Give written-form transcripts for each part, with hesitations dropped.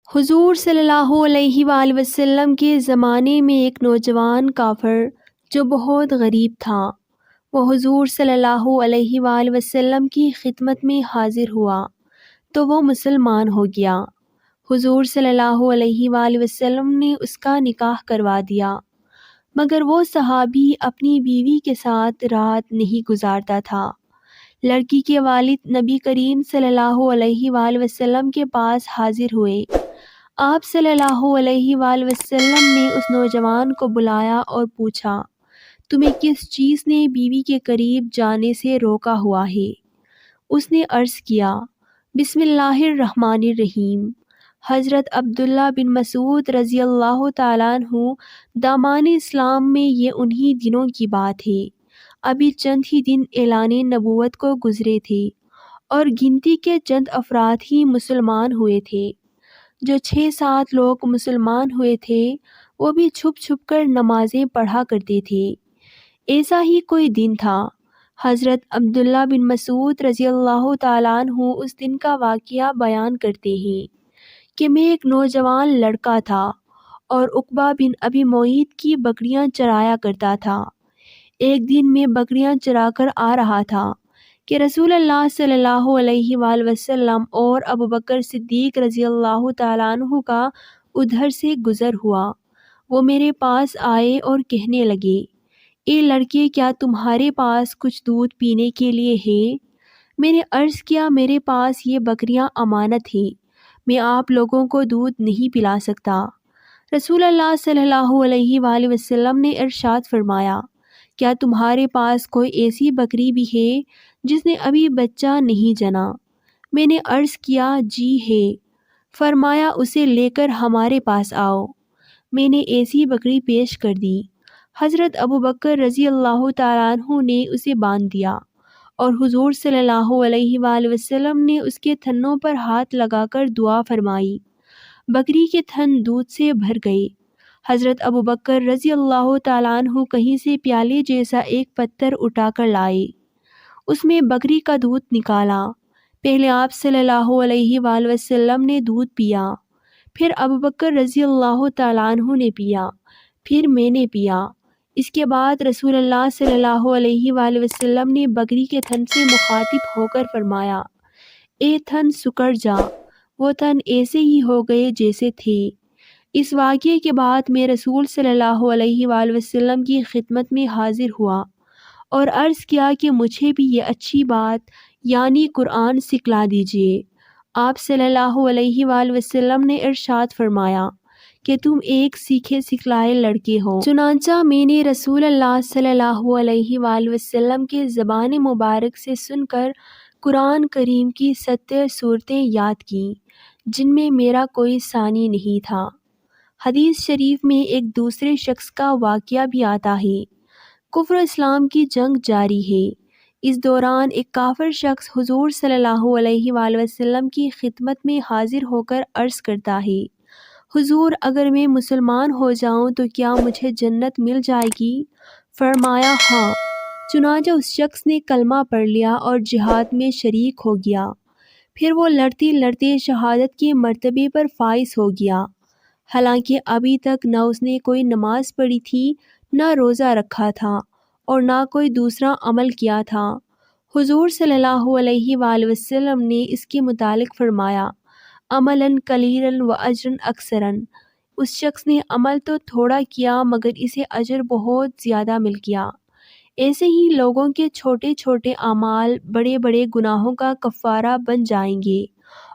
حضور صلی اللہ علیہ وآلہ وسلم کے زمانے میں ایک نوجوان کافر جو بہت غریب تھا، وہ حضور صلی اللہ علیہ وآلہ وسلم کی خدمت میں حاضر ہوا تو وہ مسلمان ہو گیا۔ حضور صلی اللہ علیہ وآلہ وسلم نے اس کا نکاح کروا دیا، مگر وہ صحابی اپنی بیوی کے ساتھ رات نہیں گزارتا تھا۔ لڑکی کے والد نبی کریم صلی اللہ علیہ وآلہ وسلم کے پاس حاضر ہوئے۔ آپ صلی اللہ علیہ وآلہ وسلم نے اس نوجوان کو بلایا اور پوچھا، تمہیں کس چیز نے بیوی کے قریب جانے سے روکا ہوا ہے؟ اس نے عرض کیا، بسم اللہ الرحمن الرحیم۔ حضرت عبداللہ بن مسعود رضی اللہ تعالیٰ عنہ دامان اسلام میں یہ انہی دنوں کی بات ہے۔ ابھی چند ہی دن اعلان نبوت کو گزرے تھے اور گنتی کے چند افراد ہی مسلمان ہوئے تھے۔ جو 6-7 لوگ مسلمان ہوئے تھے وہ بھی چھپ چھپ کر نمازیں پڑھا کرتے تھے۔ ایسا ہی کوئی دن تھا۔ حضرت عبداللہ بن مسعود رضی اللہ تعالیٰ عنہ اس دن کا واقعہ بیان کرتے ہیں کہ میں ایک نوجوان لڑکا تھا اور عقبہ بن ابی معیط کی بکریاں چرایا کرتا تھا۔ ایک دن میں بکریاں چرا کر آ رہا تھا کہ رسول اللہ صلی اللہ علیہ وآلہ وسلم اور ابوبکر صدیق رضی اللہ تعالیٰ عنہ کا ادھر سے گزر ہوا۔ وہ میرے پاس آئے اور کہنے لگے، اے لڑکے، کیا تمہارے پاس کچھ دودھ پینے کے لیے ہے؟ میں نے عرض کیا، میرے پاس یہ بکریاں امانت ہیں، میں آپ لوگوں کو دودھ نہیں پلا سکتا۔ رسول اللہ صلی اللہ علیہ وآلہ وسلم نے ارشاد فرمایا، کیا تمہارے پاس کوئی ایسی بکری بھی ہے جس نے ابھی بچہ نہیں جنا؟ میں نے عرض کیا، جی ہے۔ فرمایا، اسے لے کر ہمارے پاس آؤ۔ میں نے ایسی بکری پیش کر دی۔ حضرت ابوبکر رضی اللہ تعالیٰ عنہ نے اسے باندھ دیا اور حضور صلی اللہ علیہ وآلہ وسلم نے اس کے تھنوں پر ہاتھ لگا کر دعا فرمائی۔ بکری کے تھن دودھ سے بھر گئے۔ حضرت ابوبکر رضی اللہ تعالیٰ عنہ کہیں سے پیالے جیسا ایک پتھر اٹھا کر لائے، اس میں بکری کا دودھ نکالا۔ پہلے آپ صلی اللہ علیہ وآلہ وسلم نے دودھ پیا، پھر ابوبکر رضی اللہ تعالیٰ عنہ نے پیا، پھر میں نے پیا۔ اس کے بعد رسول اللہ صلی اللہ علیہ وآلہ وسلم نے بکری کے تھن سے مخاطب ہو کر فرمایا، اے تھن سکڑ جا۔ وہ تھن ایسے ہی ہو گئے جیسے تھے۔ اس واقعے کے بعد میں رسول صلی اللہ علیہ وآلہ وسلم کی خدمت میں حاضر ہوا اور عرض کیا کہ مجھے بھی یہ اچھی بات یعنی قرآن سکھلا دیجیے۔ آپ صلی اللہ علیہ وآلہ وسلم نے ارشاد فرمایا کہ تم ایک سیکھے سکھلائے لڑکے ہو۔ چنانچہ میں نے رسول اللہ صلی اللہ علیہ وآلہ وسلم کے زبان مبارک سے سن کر قرآن کریم کی 70 سورتیں یاد کیں جن میں میرا کوئی ثانی نہیں تھا۔ حدیث شریف میں ایک دوسرے شخص کا واقعہ بھی آتا ہے۔ کفر و اسلام کی جنگ جاری ہے۔ اس دوران ایک کافر شخص حضور صلی اللہ علیہ وآلہ وسلم کی خدمت میں حاضر ہو کر عرض کرتا ہے، حضور، اگر میں مسلمان ہو جاؤں تو کیا مجھے جنت مل جائے گی؟ فرمایا، ہاں۔ چنانچہ اس شخص نے کلمہ پڑھ لیا اور جہاد میں شریک ہو گیا۔ پھر وہ لڑتے لڑتے شہادت کے مرتبے پر فائز ہو گیا، حالانکہ ابھی تک نہ اس نے کوئی نماز پڑھی تھی، نہ روزہ رکھا تھا اور نہ کوئی دوسرا عمل کیا تھا۔ حضور صلی اللہ علیہ وآلہ وسلم نے اس کے متعلق فرمایا، عملاً قلیلاً و اجراً اکثراً۔ اس شخص نے عمل تو تھوڑا کیا مگر اسے اجر بہت زیادہ مل گیا۔ ایسے ہی لوگوں کے چھوٹے چھوٹے اعمال بڑے بڑے گناہوں کا کفارہ بن جائیں گے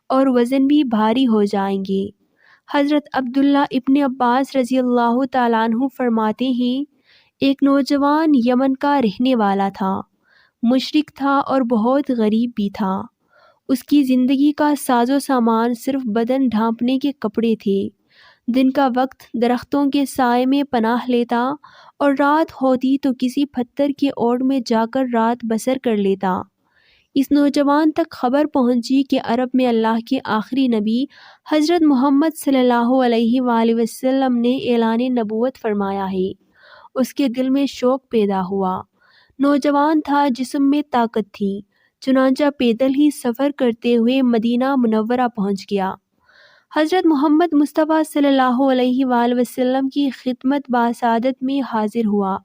اور وزن بھی بھاری ہو جائیں گے۔ حضرت عبداللہ ابن عباس رضی اللہ تعالیٰ عنہ فرماتے ہیں، ایک نوجوان یمن کا رہنے والا تھا، مشرک تھا اور بہت غریب بھی تھا۔ اس کی زندگی کا ساز و سامان صرف بدن ڈھانپنے کے کپڑے تھے۔ دن کا وقت درختوں کے سائے میں پناہ لیتا اور رات ہوتی تو کسی پتھر کے اوڑ میں جا کر رات بسر کر لیتا۔ اس نوجوان تک خبر پہنچی کہ عرب میں اللہ کے آخری نبی حضرت محمد صلی اللہ علیہ وآلہ وسلم نے اعلان نبوت فرمایا ہے۔ اس کے دل میں شوق پیدا ہوا۔ نوجوان تھا، جسم میں طاقت تھی، چنانچہ پیدل ہی سفر کرتے ہوئے مدینہ منورہ پہنچ گیا۔ حضرت محمد مصطفیٰ صلی اللہ علیہ وآلہ وسلم کی خدمت باسعادت میں حاضر ہوا،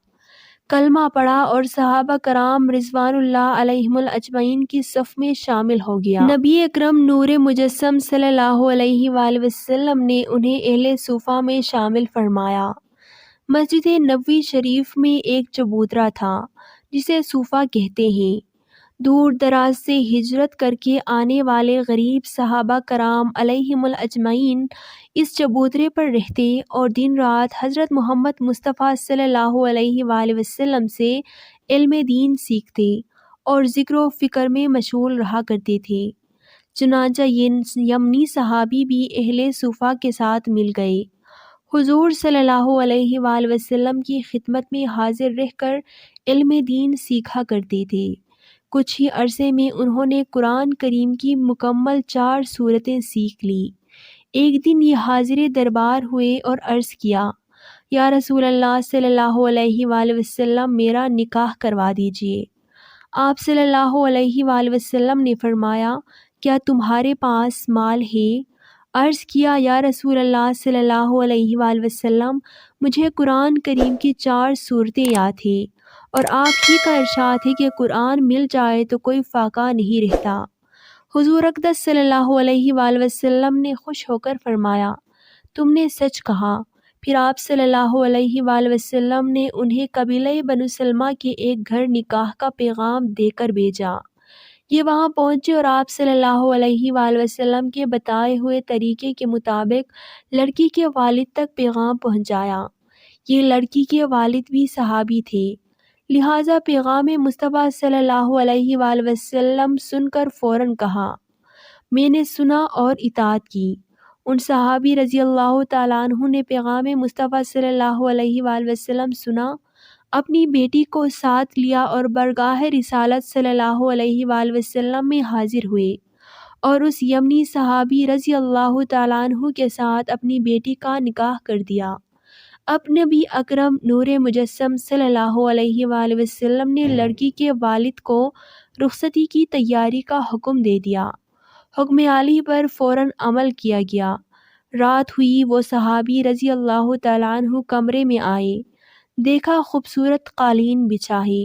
کلمہ پڑھا اور صحابہ کرام رضوان اللہ علیہم اجمعین کی صف میں شامل ہو گیا۔ نبی اکرم نور مجسم صلی اللہ علیہ وآلہ وسلم نے انہیں اہل صوفہ میں شامل فرمایا۔ مسجد نبوی شریف میں ایک چبوترا تھا جسے صوفہ کہتے ہیں۔ دور دراز سے ہجرت کر کے آنے والے غریب صحابہ کرام علیہم اجمعین اس چبوترے پر رہتے اور دن رات حضرت محمد مصطفیٰ صلی اللہ علیہ وآلہ وسلم سے علم دین سیکھتے اور ذکر و فکر میں مشغول رہا کرتے تھے۔ چنانچہ یہ یمنی صحابی بھی اہل صوفہ کے ساتھ مل گئے، حضور صلی اللہ علیہ وآلہ وسلم کی خدمت میں حاضر رہ کر علم دین سیکھا کرتے تھے۔ کچھ ہی عرصے میں انہوں نے قرآن کریم کی مکمل 4 سورتیں سیکھ لی۔ ایک دن یہ حاضر دربار ہوئے اور عرض کیا، یا رسول اللہ صلی اللہ علیہ وآلہ وسلم، میرا نکاح کروا دیجیے۔ آپ صلی اللہ علیہ وآلہ وسلم نے فرمایا، کیا تمہارے پاس مال ہے؟ عرض کیا، یا رسول اللہ صلی اللہ علیہ وآلہ وسلم، مجھے قرآن کریم کی 4 سورتیں یاد ہیں اور آپ ہی کا ارشاد ہے کہ قرآن مل جائے تو کوئی فاقہ نہیں رہتا۔ حضور اقدس صلی اللہ علیہ وآلہ وسلم نے خوش ہو کر فرمایا، تم نے سچ کہا۔ پھر آپ صلی اللہ علیہ وآلہ وسلم نے انہیں قبیلہ بنو سلمہ کے ایک گھر نکاح کا پیغام دے کر بھیجا۔ یہ وہاں پہنچے اور آپ صلی اللہ علیہ وآلہ وسلم کے بتائے ہوئے طریقے کے مطابق لڑکی کے والد تک پیغام پہنچایا۔ یہ لڑکی کے والد بھی صحابی تھے، لہٰذا پیغام مصطفیٰ صلی اللہ علیہ وآلہ وسلم سن کر فوراً کہا، میں نے سنا اور اطاعت کی۔ ان صحابی رضی اللہ تعالیٰ عنہ نے پیغام مصطفیٰ صلی اللہ علیہ وآلہ وسلم سنا، اپنی بیٹی کو ساتھ لیا اور برگاہ رسالت صلی اللہ علیہ وآلہ وسلم میں حاضر ہوئے اور اس یمنی صحابی رضی اللہ تعالیٰ عنہ کے ساتھ اپنی بیٹی کا نکاح کر دیا۔ اب نبی اکرم نور مجسم صلی اللہ علیہ وآلہ وسلم نے لڑکی کے والد کو رخصتی کی تیاری کا حکم دے دیا۔ حکم عالی پر فوراً عمل کیا گیا۔ رات ہوئی، وہ صحابی رضی اللہ تعالیٰ عنہ کمرے میں آئے، دیکھا خوبصورت قالین بچھا ہے،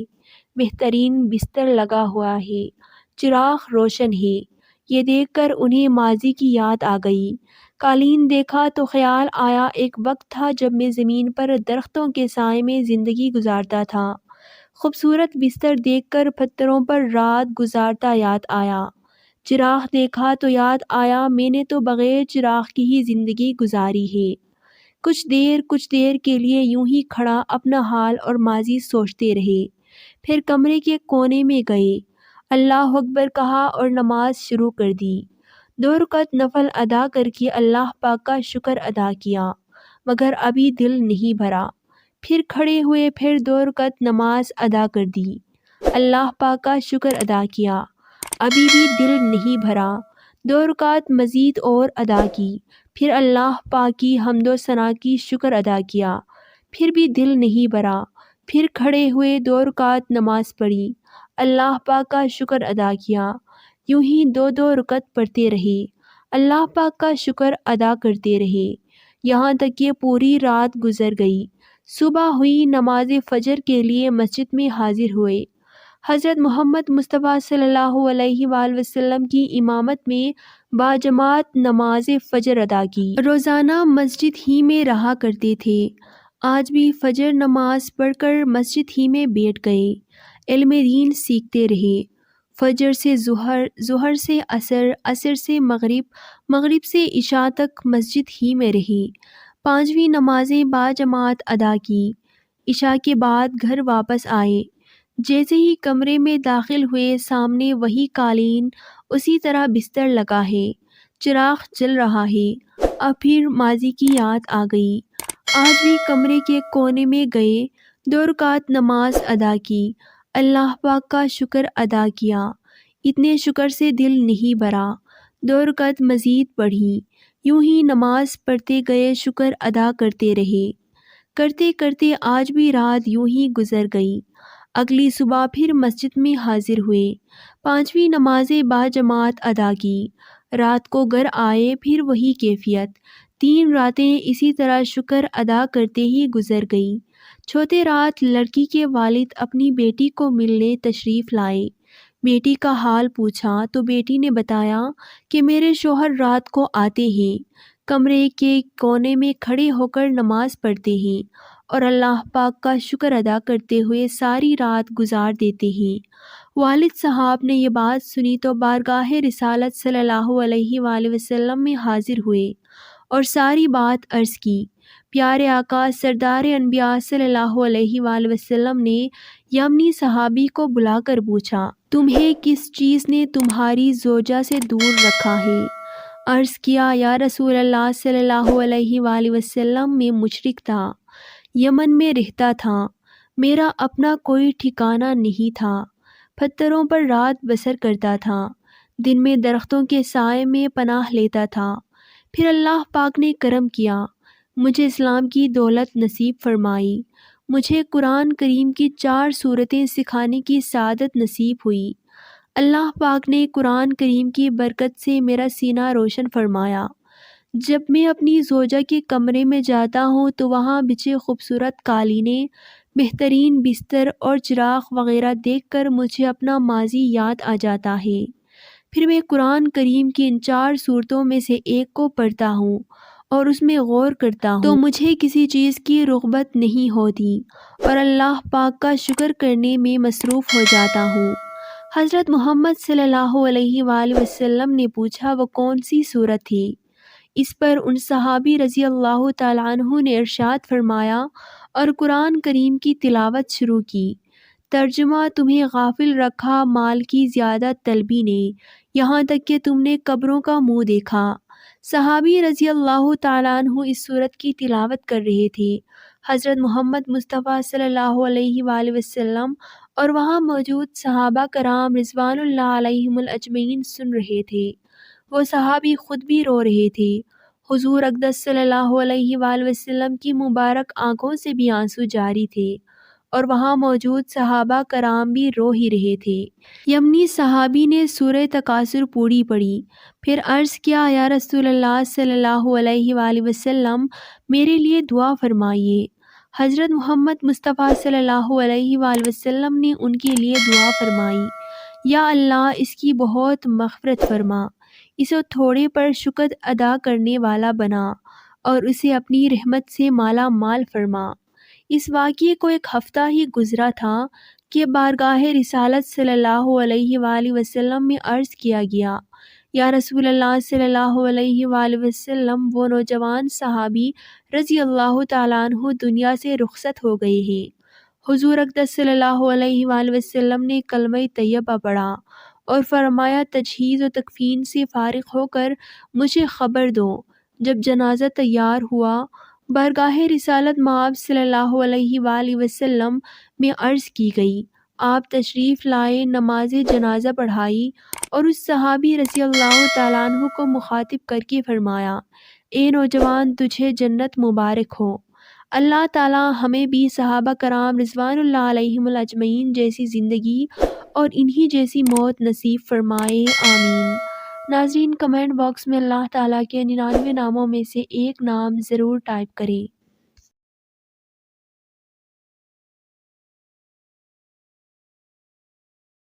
بہترین بستر لگا ہوا ہے، چراغ روشن ہے۔ یہ دیکھ کر انہیں ماضی کی یاد آ گئی۔ قالین دیکھا تو خیال آیا، ایک وقت تھا جب میں زمین پر درختوں کے سائے میں زندگی گزارتا تھا۔ خوبصورت بستر دیکھ کر پتھروں پر رات گزارتا یاد آیا۔ چراغ دیکھا تو یاد آیا، میں نے تو بغیر چراغ کی ہی زندگی گزاری ہے۔ کچھ دیر کے لیے یوں ہی کھڑا اپنا حال اور ماضی سوچتے رہے، پھر کمرے کے کونے میں گئے، اللہ اکبر کہا اور نماز شروع کر دی۔ 2 رکعت نفل ادا کر کے اللہ پاک کا شکر ادا کیا، مگر ابھی دل نہیں بھرا۔ پھر کھڑے ہوئے، پھر 2 رکعت نماز ادا کر دی، اللہ پاک کا شکر ادا کیا، ابھی بھی دل نہیں بھرا۔ 2 رکعت مزید اور ادا کی، پھر اللہ پاک کی حمد و ثنا کی شکر ادا کیا، پھر بھی دل نہیں بھرا۔ پھر کھڑے ہوئے، 2 رکعت نماز پڑھی، اللہ پاک کا شکر ادا کیا، یوں ہی 2 رکعت پڑھتے رہے، اللہ پاک کا شکر ادا کرتے رہے، یہاں تک کہ پوری رات گزر گئی۔ صبح ہوئی، نماز فجر کے لیے مسجد میں حاضر ہوئے۔ حضرت محمد مصطفیٰ صلی اللہ علیہ وآلہ وسلم کی امامت میں باجماعت نماز فجر ادا کی۔ روزانہ مسجد ہی میں رہا کرتے تھے، آج بھی فجر نماز پڑھ کر مسجد ہی میں بیٹھ گئے، علم دین سیکھتے رہے۔ فجر سے ظہر، ظہر سے عصر، عصر سے مغرب، مغرب سے عشاء تک مسجد ہی میں رہے۔ 5ویں نمازیں باجماعت ادا کی، عشاء کے بعد گھر واپس آئے۔ جیسے ہی کمرے میں داخل ہوئے، سامنے وہی قالین، اسی طرح بستر لگا ہے، چراغ جل رہا ہے۔ اب پھر ماضی کی یاد آ گئی۔ آج بھی کمرے کے کونے میں گئے، 2 رکعت نماز ادا کی، اللہ پاک کا شکر ادا کیا، اتنے شکر سے دل نہیں بھرا۔ 2 رکعت مزید پڑھی، یوں ہی نماز پڑھتے گئے، شکر ادا کرتے رہے۔ کرتے کرتے آج بھی رات یوں ہی گزر گئی۔ اگلی صبح پھر مسجد میں حاضر ہوئے، 5ویں نماز باجماعت ادا کی، رات کو گھر آئے، پھر وہی کیفیت۔ 3 راتیں اسی طرح شکر ادا کرتے ہی گزر گئیں۔ چوتھی رات لڑکی کے والد اپنی بیٹی کو ملنے تشریف لائے۔ بیٹی کا حال پوچھا تو بیٹی نے بتایا کہ میرے شوہر رات کو آتے ہیں، کمرے کے کونے میں کھڑے ہو کر نماز پڑھتے ہیں اور اللہ پاک کا شکر ادا کرتے ہوئے ساری رات گزار دیتے ہیں۔ والد صاحب نے یہ بات سنی تو بارگاہ رسالت صلی اللہ علیہ وآلہ وسلم میں حاضر ہوئے اور ساری بات عرض کی۔ پیارے آقا سردار انبیاء صلی اللہ علیہ وآلہ وسلم نے یمنی صحابی کو بلا کر پوچھا، تمہیں کس چیز نے تمہاری زوجہ سے دور رکھا ہے؟ عرض کیا، یا رسول اللہ صلی اللہ علیہ وآلہ وسلم، میں مشرک تھا، یمن میں رہتا تھا، میرا اپنا کوئی ٹھکانہ نہیں تھا، پتھروں پر رات بسر کرتا تھا، دن میں درختوں کے سائے میں پناہ لیتا تھا، پھر اللہ پاک نے کرم کیا، مجھے اسلام کی دولت نصیب فرمائی، مجھے قرآن کریم کی 4 سورتیں سکھانے کی سعادت نصیب ہوئی، اللہ پاک نے قرآن کریم کی برکت سے میرا سینہ روشن فرمایا، جب میں اپنی زوجہ کے کمرے میں جاتا ہوں تو وہاں بچھے خوبصورت قالینیں، بہترین بستر اور چراغ وغیرہ دیکھ کر مجھے اپنا ماضی یاد آ جاتا ہے، پھر میں قرآن کریم کی ان 4 سورتوں میں سے ایک کو پڑھتا ہوں اور اس میں غور کرتا ہوں تو مجھے کسی چیز کی رغبت نہیں ہوتی اور اللہ پاک کا شکر کرنے میں مصروف ہو جاتا ہوں۔ حضرت محمد صلی اللہ علیہ وآلہ وسلم نے پوچھا، وہ کون سی صورت تھی؟ اس پر ان صحابی رضی اللہ تعالیٰ عنہ نے ارشاد فرمایا اور قرآن کریم کی تلاوت شروع کی۔ ترجمہ، تمہیں غافل رکھا مال کی زیادہ طلبی نے، یہاں تک کہ تم نے قبروں کا منہ دیکھا۔ صحابی رضی اللہ تعالیٰ عنہ اس سورت کی تلاوت کر رہے تھے، حضرت محمد مصطفیٰ صلی اللہ علیہ وآلہ وسلم اور وہاں موجود صحابہ کرام رضوان اللہ علیہم اجمعین سن رہے تھے۔ وہ صحابی خود بھی رو رہے تھے، حضور اقدس صلی اللہ علیہ وآلہ وسلم کی مبارک آنکھوں سے بھی آنسو جاری تھے اور وہاں موجود صحابہ کرام بھی رو ہی رہے تھے۔ یمنی صحابی نے سورہ تکاثر پوری پڑھی، پھر عرض کیا، یا رسول اللہ صلی اللہ علیہ وآلہ وسلم، میرے لیے دعا فرمائیے۔ حضرت محمد مصطفیٰ صلی اللہ علیہ وآلہ وسلم نے ان کے لیے دعا فرمائی، یا اللہ اس کی بہت مغفرت فرما، اسے تھوڑے پر شکر ادا کرنے والا بنا اور اسے اپنی رحمت سے مالا مال فرما۔ اس واقعے کو 1 ہفتہ ہی گزرا تھا کہ بارگاہ رسالت صلی اللہ علیہ وآلہ وسلم میں عرض کیا گیا، یا رسول اللہ صلی اللہ علیہ وآلہ وسلم، وہ نوجوان صحابی رضی اللہ تعالیٰ عنہ دنیا سے رخصت ہو گئے ہیں۔ حضور اقدس صلی اللہ علیہ وآلہ وسلم نے کلمہ طیبہ پڑھا اور فرمایا، تجہیز و تکفین سے فارغ ہو کر مجھے خبر دو۔ جب جنازہ تیار ہوا، بارگاہ رسالت مآب صلی اللہ علیہ وآلہ وسلم میں عرض کی گئی، آپ تشریف لائے، نماز جنازہ پڑھائی اور اس صحابی رضی اللہ تعالیٰ عنہ کو مخاطب کر کے فرمایا، اے نوجوان، تجھے جنت مبارک ہو، اللہ تعالیٰ ہمیں بھی صحابہ کرام رضوان اللہ علیہم اجمعین جیسی زندگی اور انہی جیسی موت نصیب فرمائے، آمین۔ ناظرین، کمنٹ باکس میں اللہ تعالیٰ کے 99 ناموں میں سے ایک نام ضرور ٹائپ کریں۔